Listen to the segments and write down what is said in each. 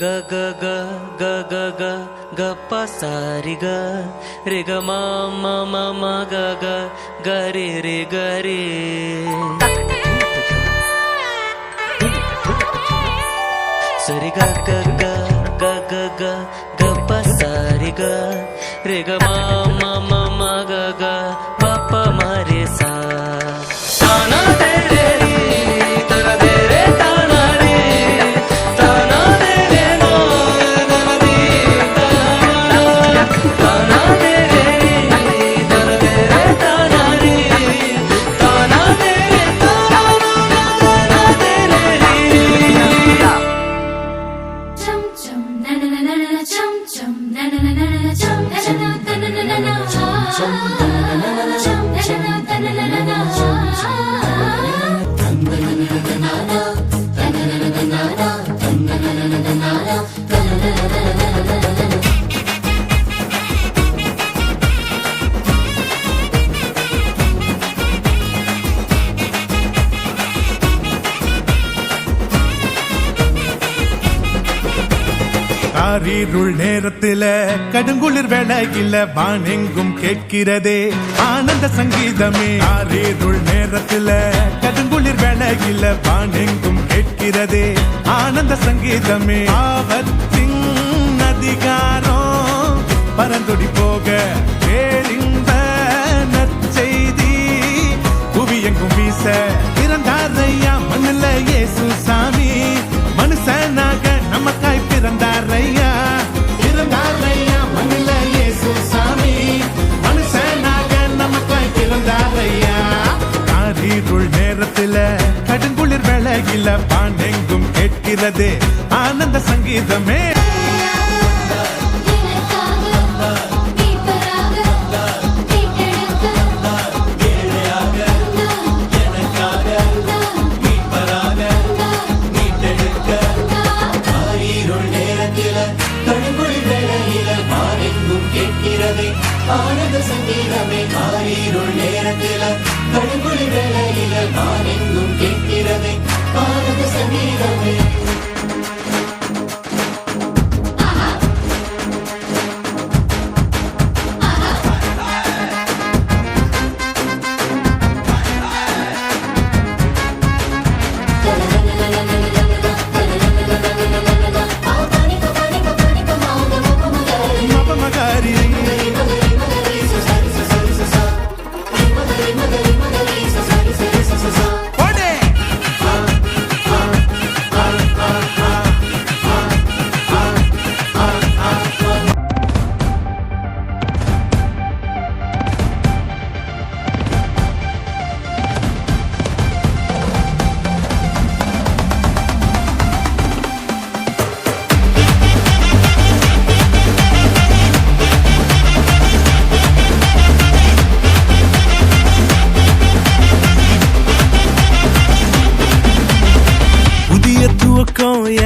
க க க க க க க ப சாரி க ரி க ம ம ம ம க க க ரி ரி க ரி சரி க க க க க க க ப சாரி க ரி க ம ம ம ம க க ப ப ம ரி சா தானா தேரே ரி தர தேரே தானா ரி தானா தேரே நோ தர ரி தானா தேரே ரி தர தேரே தானா ரி தானா தேரே தானா தேரே ரி chum chum na na na na na chum chum na na na na na chum na na na na na na chum chum na na na na na chum na na na na na na chum காரீருள் நேரத்தில கடுங்குளிர் வேளையில வானெங்கும் கேட்கிறதே ஆனந்த சங்கீதமே. காரீருள் நேரத்தில கடுங்குளிர் வேளையில வானெங்கும் கேட்கிறதே ஆனந்த சங்கீதமே. ஆபத்தின் அதிகாரம் பரந்தொடி போக கேளிந்த நற்செய்தி புவி எங்கும் வீச பிறந்தாரையா மண்ணில இயேசு சாமி மனுஷனாக நமக்காய் பிறந்தாரையா பிறந்தாரையா மண்ணில இயேசு சாமி மனுஷனாக நமக்காய் பிறந்தாரையா. காரீருள் நேரத்தில கடுங்குளிர் வேளையில பாண்டெங்கும் கேட்கிறது ஆனந்த சங்கீதமே. ஆனந்த சங்கீதமே. காரீருள் நேரத்தில கடுங்குளிர் வேளையில வானெங்கும் கேட்கிறதே ஆனந்த சங்கீதமே.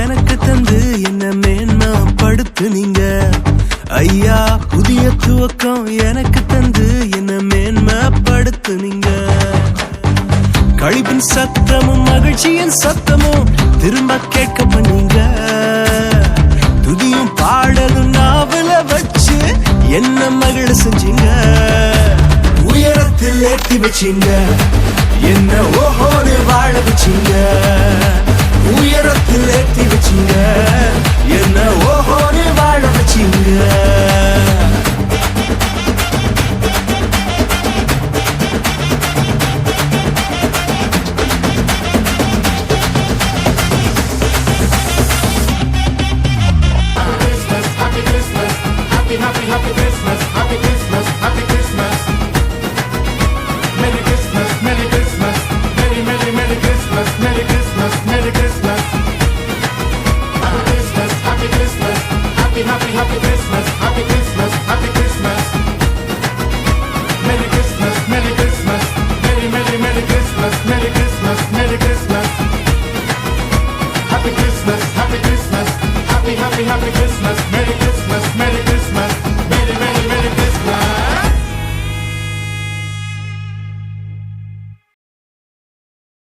எனக்கு தந்து என்ன மேன்மைப்படுத்துனீங்க ஐயா. புதிய துவக்கம் எனக்கு தந்து என்ன மேன்மைப்படுத்துனீங்க. கழிப்பின் சத்தமும் மகிழ்ச்சியின் சத்தமும் திரும்ப கேட்க பண்ணீங்க. துதியும் பாடலும் நாவல வச்சு என்ன மகிழ செஞ்சீங்க. உயரத்தில் ஏற்றி வச்சீங்க என்ன ஓஹோ